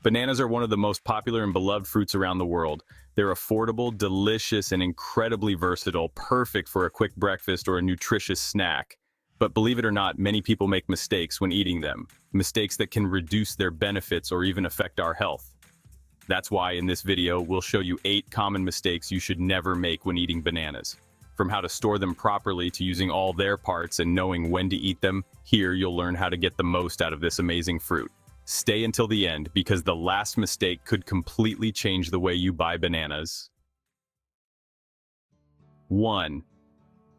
Bananas are one of the most popular and beloved fruits around the world. They're affordable, delicious, and incredibly versatile, perfect for a quick breakfast or a nutritious snack. But believe it or not, many people make mistakes when eating them, mistakes that can reduce their benefits or even affect our health. That's why in this video, we'll show you 8 common mistakes you should never make when eating bananas. From how to store them properly to using all their parts and knowing when to eat them, here you'll learn how to get the most out of this amazing fruit. Stay until the end because the last mistake could completely change the way you buy bananas. 1.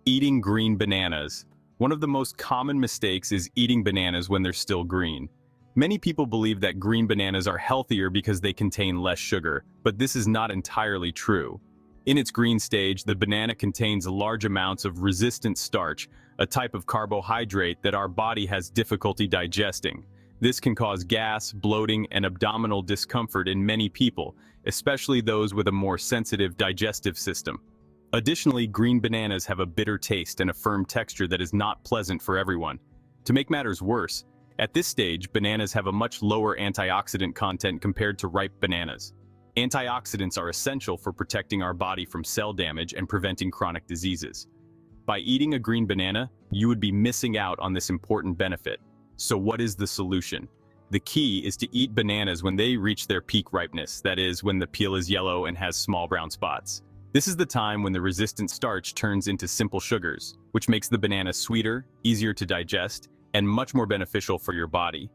Eating green bananas. One of the most common mistakes is eating bananas when they're still green. Many people believe that green bananas are healthier because they contain less sugar, but this is not entirely true. In its green stage, the banana contains large amounts of resistant starch, a type of carbohydrate that our body has difficulty digesting. This can cause gas, bloating, and abdominal discomfort in many people, especially those with a more sensitive digestive system. Additionally, green bananas have a bitter taste and a firm texture that is not pleasant for everyone. To make matters worse, at this stage, bananas have a much lower antioxidant content compared to ripe bananas. Antioxidants are essential for protecting our body from cell damage and preventing chronic diseases. By eating a green banana, you would be missing out on this important benefit. So what is the solution? The key is to eat bananas when they reach their peak ripeness, that is, when the peel is yellow and has small brown spots. This is the time when the resistant starch turns into simple sugars, which makes the banana sweeter, easier to digest, and much more beneficial for your body.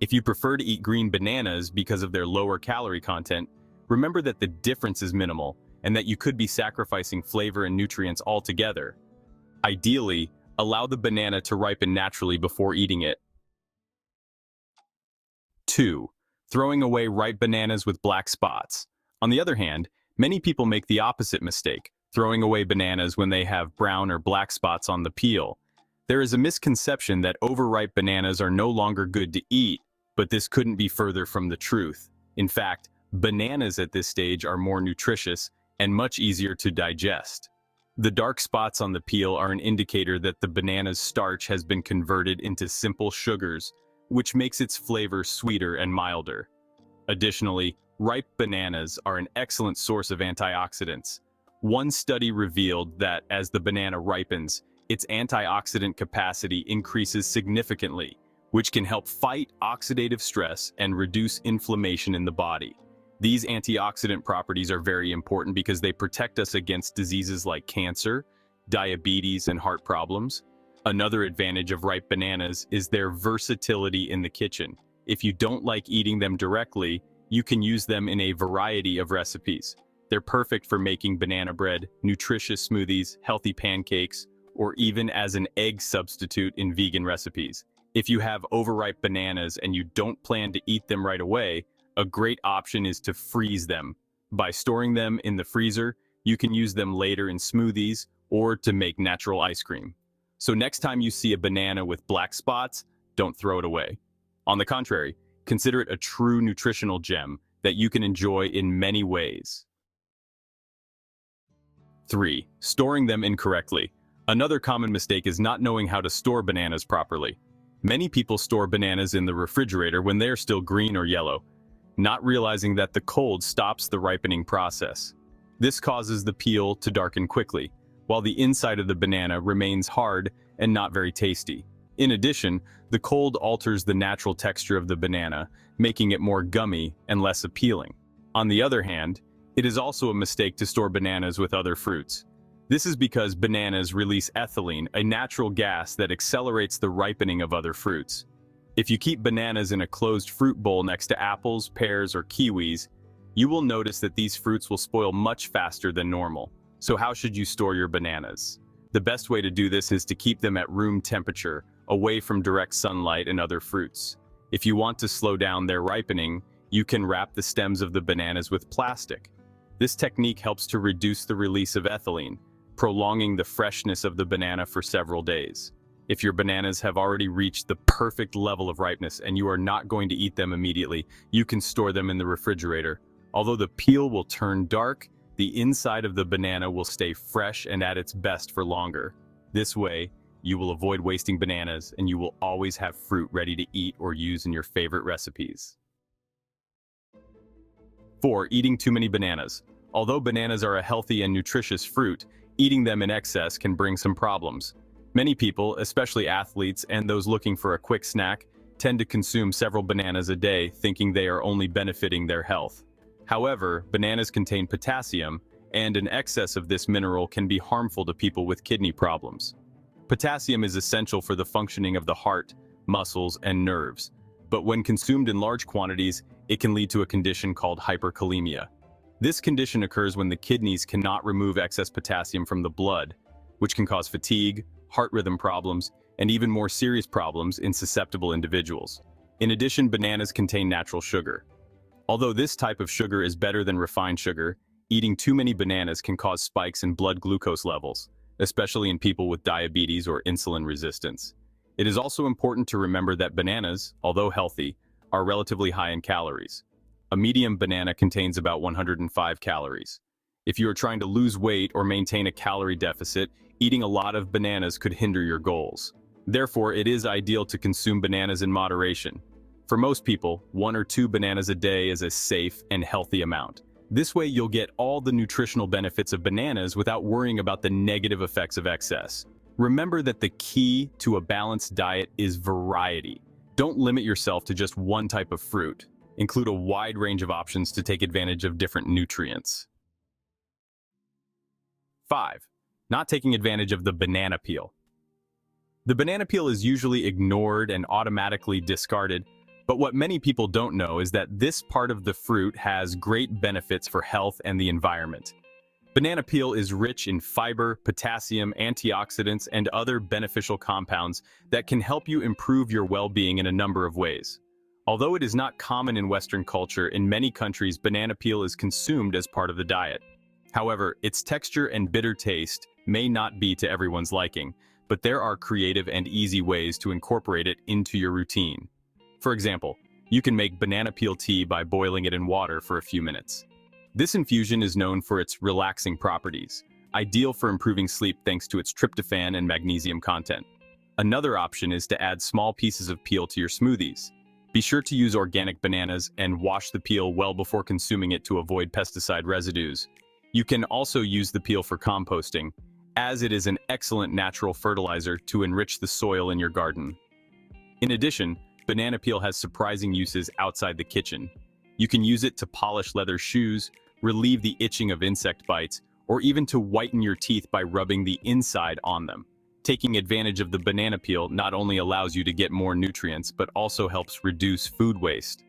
If you prefer to eat green bananas because of their lower calorie content, remember that the difference is minimal and that you could be sacrificing flavor and nutrients altogether. Ideally, allow the banana to ripen naturally before eating it. 2. Throwing away ripe bananas with black spots. On the other hand, many people make the opposite mistake, throwing away bananas when they have brown or black spots on the peel. There is a misconception that overripe bananas are no longer good to eat, but this couldn't be further from the truth. In fact, bananas at this stage are more nutritious and much easier to digest. The dark spots on the peel are an indicator that the banana's starch has been converted into simple sugars, which makes its flavor sweeter and milder. Additionally, ripe bananas are an excellent source of antioxidants. One study revealed that as the banana ripens, its antioxidant capacity increases significantly, which can help fight oxidative stress and reduce inflammation in the body. These antioxidant properties are very important because they protect us against diseases like cancer, diabetes, and heart problems. Another advantage of ripe bananas is their versatility in the kitchen. If you don't like eating them directly, you can use them in a variety of recipes. They're perfect for making banana bread, nutritious smoothies, healthy pancakes, or even as an egg substitute in vegan recipes. If you have overripe bananas and you don't plan to eat them right away, a great option is to freeze them. By storing them in the freezer, you can use them later in smoothies or to make natural ice cream. So next time you see a banana with black spots, don't throw it away. On the contrary, consider it a true nutritional gem that you can enjoy in many ways. 3. Storing them incorrectly. Another common mistake is not knowing how to store bananas properly. Many people store bananas in the refrigerator when they're still green or yellow, not realizing that the cold stops the ripening process. This causes the peel to darken quickly, while the inside of the banana remains hard and not very tasty. In addition, the cold alters the natural texture of the banana, making it more gummy and less appealing. On the other hand, it is also a mistake to store bananas with other fruits. This is because bananas release ethylene, a natural gas that accelerates the ripening of other fruits. If you keep bananas in a closed fruit bowl next to apples, pears, or kiwis, you will notice that these fruits will spoil much faster than normal. So how should you store your bananas? The best way to do this is to keep them at room temperature, away from direct sunlight and other fruits. If you want to slow down their ripening, you can wrap the stems of the bananas with plastic. This technique helps to reduce the release of ethylene, prolonging the freshness of the banana for several days. If your bananas have already reached the perfect level of ripeness and you are not going to eat them immediately, you can store them in the refrigerator. Although the peel will turn dark, the inside of the banana will stay fresh and at its best for longer. This way, you will avoid wasting bananas and you will always have fruit ready to eat or use in your favorite recipes. 4. Eating too many bananas. Although bananas are a healthy and nutritious fruit, eating them in excess can bring some problems. Many people, especially athletes and those looking for a quick snack, tend to consume several bananas a day thinking they are only benefiting their health. However, bananas contain potassium, and an excess of this mineral can be harmful to people with kidney problems. Potassium is essential for the functioning of the heart, muscles, and nerves, but when consumed in large quantities, it can lead to a condition called hyperkalemia. This condition occurs when the kidneys cannot remove excess potassium from the blood, which can cause fatigue, heart rhythm problems, and even more serious problems in susceptible individuals. In addition, bananas contain natural sugar. Although this type of sugar is better than refined sugar, eating too many bananas can cause spikes in blood glucose levels, especially in people with diabetes or insulin resistance. It is also important to remember that bananas, although healthy, are relatively high in calories. A medium banana contains about 105 calories. If you are trying to lose weight or maintain a calorie deficit, eating a lot of bananas could hinder your goals. Therefore, it is ideal to consume bananas in moderation. For most people, 1 or 2 bananas a day is a safe and healthy amount. This way you'll get all the nutritional benefits of bananas without worrying about the negative effects of excess. Remember that the key to a balanced diet is variety. Don't limit yourself to just one type of fruit. Include a wide range of options to take advantage of different nutrients. 5. Not taking advantage of the banana peel. The banana peel is usually ignored and automatically discarded, but what many people don't know is that this part of the fruit has great benefits for health and the environment. Banana peel is rich in fiber, potassium, antioxidants, and other beneficial compounds that can help you improve your well-being in a number of ways. Although it is not common in Western culture, in many countries banana peel is consumed as part of the diet. However, its texture and bitter taste may not be to everyone's liking, but there are creative and easy ways to incorporate it into your routine. For example, you can make banana peel tea by boiling it in water for a few minutes. This infusion is known for its relaxing properties, ideal for improving sleep thanks to its tryptophan and magnesium content. Another option is to add small pieces of peel to your smoothies. Be sure to use organic bananas and wash the peel well before consuming it to avoid pesticide residues. You can also use the peel for composting, as it is an excellent natural fertilizer to enrich the soil in your garden. In addition, banana peel has surprising uses outside the kitchen. You can use it to polish leather shoes, relieve the itching of insect bites, or even to whiten your teeth by rubbing the inside on them. Taking advantage of the banana peel not only allows you to get more nutrients, but also helps reduce food waste.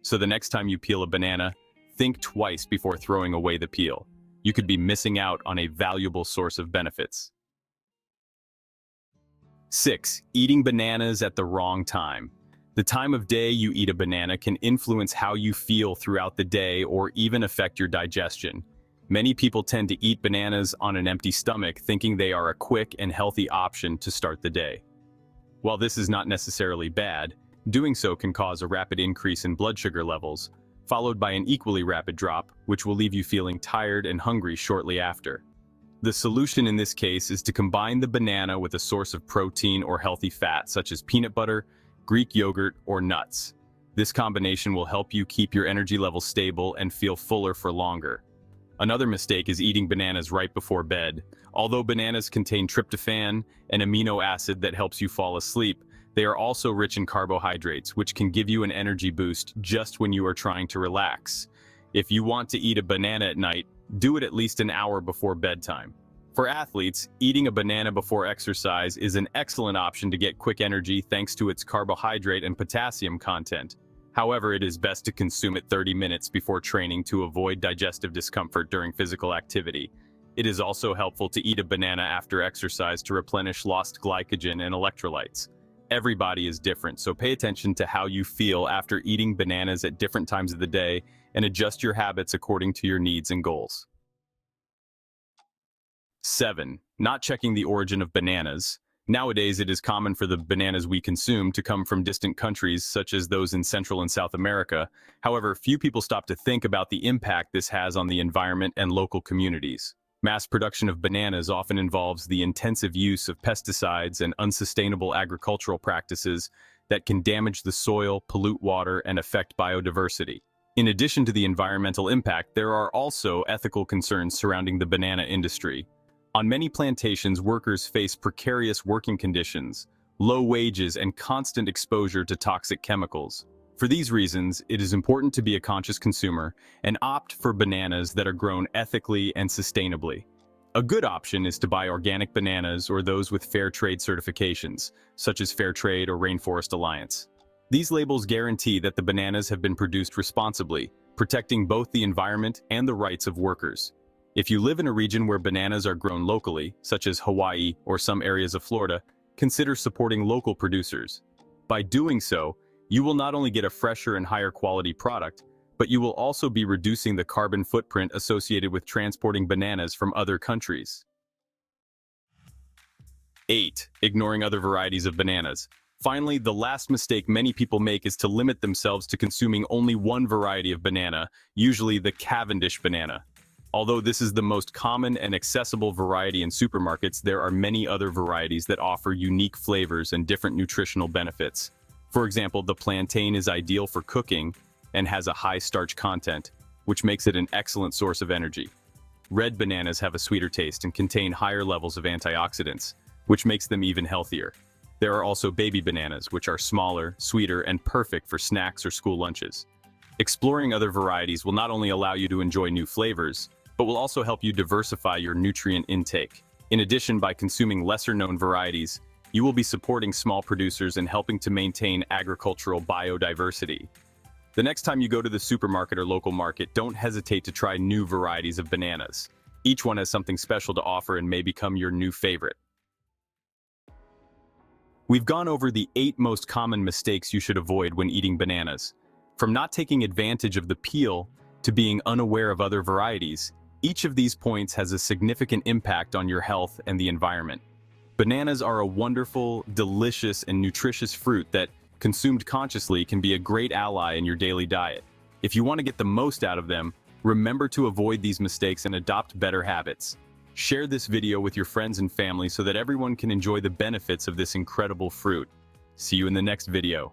So the next time you peel a banana, think twice before throwing away the peel. You could be missing out on a valuable source of benefits. 6. Eating bananas at the wrong time. The time of day you eat a banana can influence how you feel throughout the day or even affect your digestion. Many people tend to eat bananas on an empty stomach, thinking they are a quick and healthy option to start the day. While this is not necessarily bad, doing so can cause a rapid increase in blood sugar levels, followed by an equally rapid drop, which will leave you feeling tired and hungry shortly after. The solution in this case is to combine the banana with a source of protein or healthy fat, such as peanut butter, Greek yogurt, or nuts. This combination will help you keep your energy levels stable and feel fuller for longer. Another mistake is eating bananas right before bed. Although bananas contain tryptophan, an amino acid that helps you fall asleep, they are also rich in carbohydrates, which can give you an energy boost just when you are trying to relax. If you want to eat a banana at night, do it at least an hour before bedtime. For athletes, eating a banana before exercise is an excellent option to get quick energy thanks to its carbohydrate and potassium content. However, it is best to consume it 30 minutes before training to avoid digestive discomfort during physical activity. It is also helpful to eat a banana after exercise to replenish lost glycogen and electrolytes. Everybody is different, so pay attention to how you feel after eating bananas at different times of the day and adjust your habits according to your needs and goals. 7. Not checking the origin of bananas. Nowadays, it is common for the bananas we consume to come from distant countries, such as those in Central and South America. However, few people stop to think about the impact this has on the environment and local communities. Mass production of bananas often involves the intensive use of pesticides and unsustainable agricultural practices that can damage the soil, pollute water, and affect biodiversity. In addition to the environmental impact, there are also ethical concerns surrounding the banana industry. On many plantations, workers face precarious working conditions, low wages, and constant exposure to toxic chemicals. For these reasons, it is important to be a conscious consumer and opt for bananas that are grown ethically and sustainably. A good option is to buy organic bananas or those with fair trade certifications, such as Fair Trade or Rainforest Alliance. These labels guarantee that the bananas have been produced responsibly, protecting both the environment and the rights of workers. If you live in a region where bananas are grown locally, such as Hawaii or some areas of Florida, consider supporting local producers. By doing so, you will not only get a fresher and higher quality product, but you will also be reducing the carbon footprint associated with transporting bananas from other countries. 8. Ignoring other varieties of bananas. Finally, the last mistake many people make is to limit themselves to consuming only one variety of banana, usually the Cavendish banana. Although this is the most common and accessible variety in supermarkets, there are many other varieties that offer unique flavors and different nutritional benefits. For example, the plantain is ideal for cooking and has a high starch content, which makes it an excellent source of energy. Red bananas have a sweeter taste and contain higher levels of antioxidants, which makes them even healthier. There are also baby bananas, which are smaller, sweeter, and perfect for snacks or school lunches. Exploring other varieties will not only allow you to enjoy new flavors, but will also help you diversify your nutrient intake. In addition, by consuming lesser-known varieties, you will be supporting small producers and helping to maintain agricultural biodiversity. The next time you go to the supermarket or local market, don't hesitate to try new varieties of bananas. Each one has something special to offer and may become your new favorite. We've gone over the 8 most common mistakes you should avoid when eating bananas. From not taking advantage of the peel to being unaware of other varieties, each of these points has a significant impact on your health and the environment. Bananas are a wonderful, delicious, and nutritious fruit that, consumed consciously, can be a great ally in your daily diet. If you want to get the most out of them, remember to avoid these mistakes and adopt better habits. Share this video with your friends and family so that everyone can enjoy the benefits of this incredible fruit. See you in the next video.